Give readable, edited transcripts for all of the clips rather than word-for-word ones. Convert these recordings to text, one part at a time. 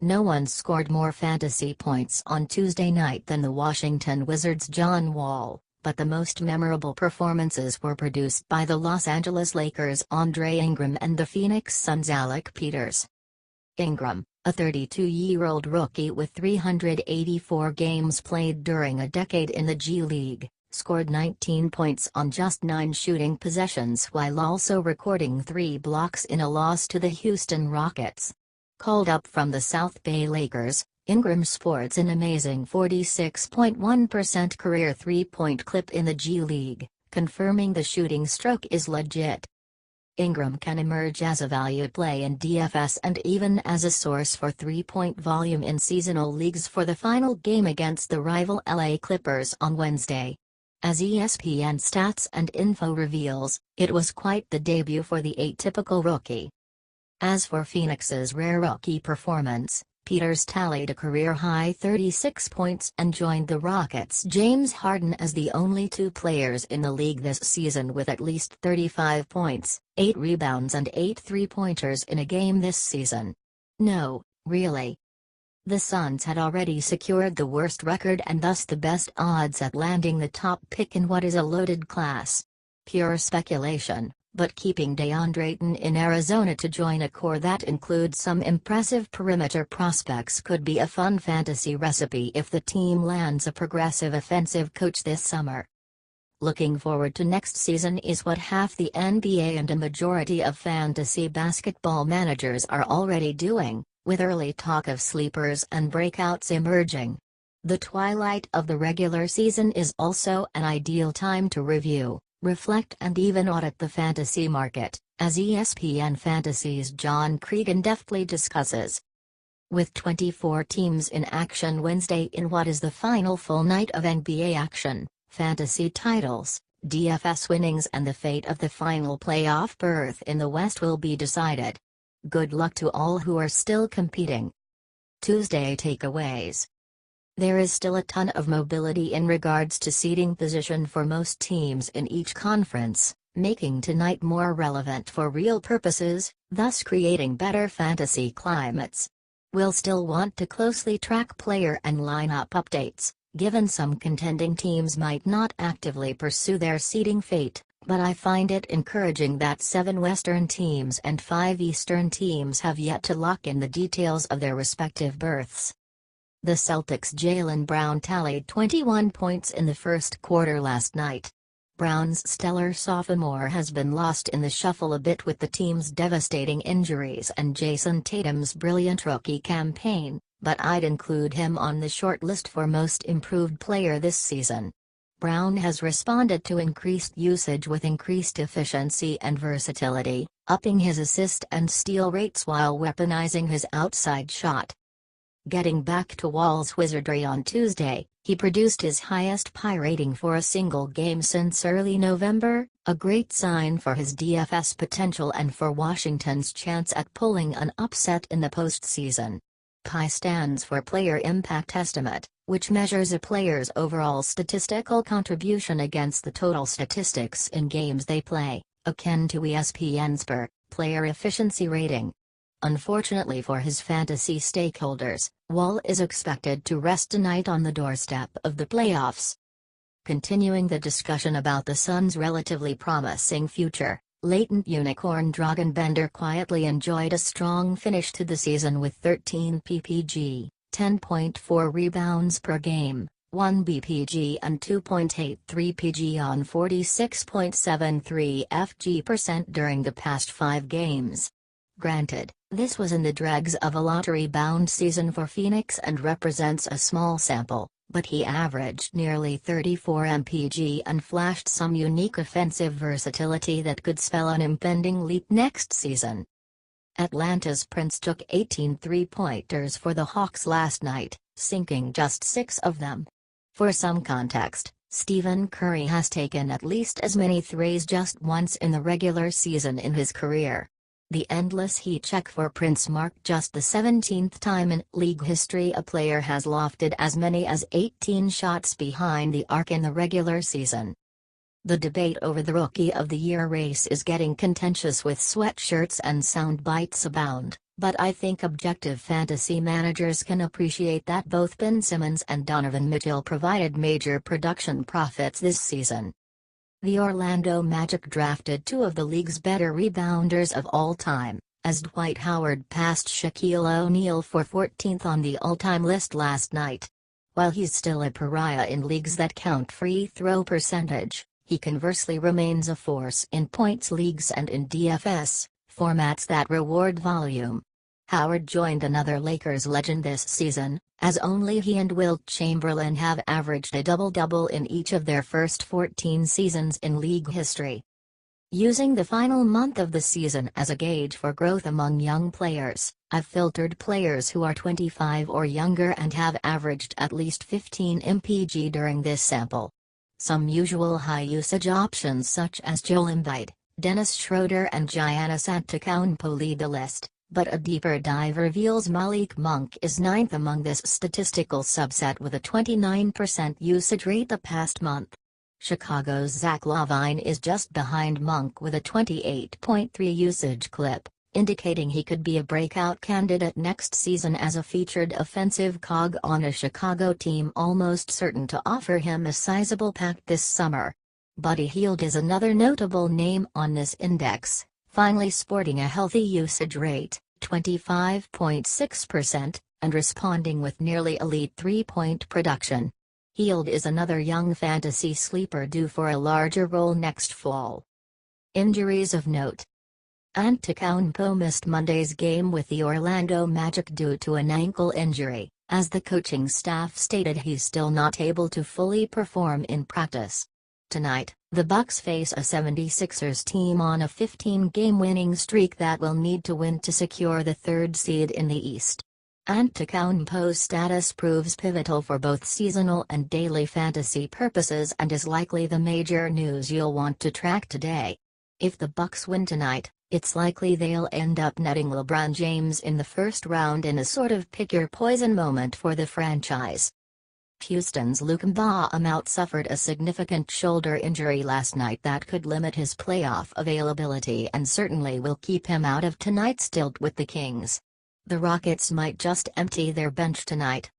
No one scored more fantasy points on Tuesday night than the Washington Wizards' John Wall, but the most memorable performances were produced by the Los Angeles Lakers' Andre Ingram and the Phoenix Suns' Alec Peters. Ingram, a 32-year-old rookie with 384 games played during a decade in the G League, scored 19 points on just 9 shooting possessions while also recording 3 blocks in a loss to the Houston Rockets. Called up from the South Bay Lakers, Ingram sports an amazing 46.1% career three-point clip in the G League, confirming the shooting stroke is legit. Ingram can emerge as a valued play in DFS and even as a source for three-point volume in seasonal leagues for the final game against the rival LA Clippers on Wednesday. As ESPN Stats Info reveals, it was quite the debut for the atypical rookie. As for Phoenix's rare rookie performance, Peters tallied a career-high 36 points and joined the Rockets' James Harden as the only 2 players in the league this season with at least 35 points, 8 rebounds and 8 three-pointers in a game this season. No, really. The Suns had already secured the worst record and thus the best odds at landing the top pick in what is a loaded class. Pure speculation, but keeping DeAndre Ayton in Arizona to join a core that includes some impressive perimeter prospects could be a fun fantasy recipe if the team lands a progressive offensive coach this summer. Looking forward to next season is what half the NBA and a majority of fantasy basketball managers are already doing, with early talk of sleepers and breakouts emerging. The twilight of the regular season is also an ideal time to review, reflect and even audit the fantasy market, as ESPN Fantasy's John Cregan deftly discusses. With 24 teams in action Wednesday in what is the final full night of NBA action, fantasy titles, DFS winnings and the fate of the final playoff berth in the West will be decided. Good luck to all who are still competing. Tuesday takeaways. There is still a ton of mobility in regards to seeding position for most teams in each conference, making tonight more relevant for real purposes, thus creating better fantasy climates. We'll still want to closely track player and lineup updates, given some contending teams might not actively pursue their seeding fate, but I find it encouraging that 7 Western teams and 5 Eastern teams have yet to lock in the details of their respective berths. The Celtics' Jaylen Brown tallied 21 points in the first quarter last night. Brown's stellar sophomore has been lost in the shuffle a bit with the team's devastating injuries and Jason Tatum's brilliant rookie campaign, but I'd include him on the short list for most improved player this season. Brown has responded to increased usage with increased efficiency and versatility, upping his assist and steal rates while weaponizing his outside shot. Getting back to Wall's wizardry on Tuesday, he produced his highest PI rating for a single game since early November, a great sign for his DFS potential and for Washington's chance at pulling an upset in the postseason. PI stands for Player Impact Estimate, which measures a player's overall statistical contribution against the total statistics in games they play, akin to ESPN's player efficiency rating. Unfortunately for his fantasy stakeholders, Wall is expected to rest tonight on the doorstep of the playoffs. Continuing the discussion about the Suns' relatively promising future, latent unicorn Dragan Bender quietly enjoyed a strong finish to the season with 13 ppg, 10.4 rebounds per game, 1 bpg and 2.83 pg on 46.73 FG% during the past 5 games. Granted, this was in the dregs of a lottery-bound season for Phoenix and represents a small sample, but he averaged nearly 34 mpg and flashed some unique offensive versatility that could spell an impending leap next season. Atlanta's Prince took 18 three-pointers for the Hawks last night, sinking just 6 of them. For some context, Stephen Curry has taken at least as many threes just once in the regular season in his career. The endless heat check for Prince marked just the 17th time in league history a player has lofted as many as 18 shots behind the arc in the regular season. The debate over the Rookie of the Year race is getting contentious with sweatshirts and sound bites abound, but I think objective fantasy managers can appreciate that both Ben Simmons and Donovan Mitchell provided major production profits this season. The Orlando Magic drafted two of the league's better rebounders of all time, as Dwight Howard passed Shaquille O'Neal for 14th on the all-time list last night. While he's still a pariah in leagues that count free throw percentage, he conversely remains a force in points leagues and in DFS, formats that reward volume. Howard joined another Lakers legend this season, as only he and Wilt Chamberlain have averaged a double-double in each of their first 14 seasons in league history. Using the final month of the season as a gauge for growth among young players, I've filtered players who are 25 or younger and have averaged at least 15 MPG during this sample. Some usual high-usage options such as Joel Embiid, Dennis Schroeder and Giannis Antetokounmpo lead the list, but a deeper dive reveals Malik Monk is ninth among this statistical subset with a 29% usage rate the past month. Chicago's Zach LaVine is just behind Monk with a 28.3 usage clip, indicating he could be a breakout candidate next season as a featured offensive cog on a Chicago team almost certain to offer him a sizable pack this summer. Buddy Hield is another notable name on this index, finally sporting a healthy usage rate, 25.6%, and responding with nearly elite three-point production. Hield is another young fantasy sleeper due for a larger role next fall. Injuries of note. Antetokounmpo missed Monday's game with the Orlando Magic due to an ankle injury, as the coaching staff stated he's still not able to fully perform in practice. Tonight, the Bucks face a 76ers team on a 15-game winning streak that will need to win to secure the third seed in the East. Antetokounmpo's status proves pivotal for both seasonal and daily fantasy purposes and is likely the major news you'll want to track today. If the Bucks win tonight, it's likely they'll end up netting LeBron James in the first round in a sort of pick-your-poison moment for the franchise. Houston's Luke Mbah suffered a significant shoulder injury last night that could limit his playoff availability and certainly will keep him out of tonight's tilt with the Kings. The Rockets might just empty their bench tonight.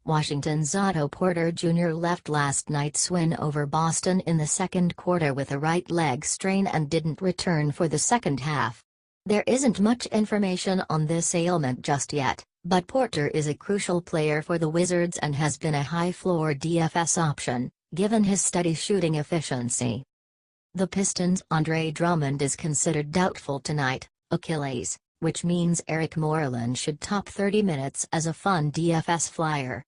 Washington's Otto Porter Jr. left last night's win over Boston in the second quarter with a right leg strain and didn't return for the second half. There isn't much information on this ailment just yet, but Porter is a crucial player for the Wizards and has been a high-floor DFS option, given his steady shooting efficiency. The Pistons' Andre Drummond is considered doubtful tonight, Achilles, which means Eric Moreland should top 30 minutes as a fun DFS flyer.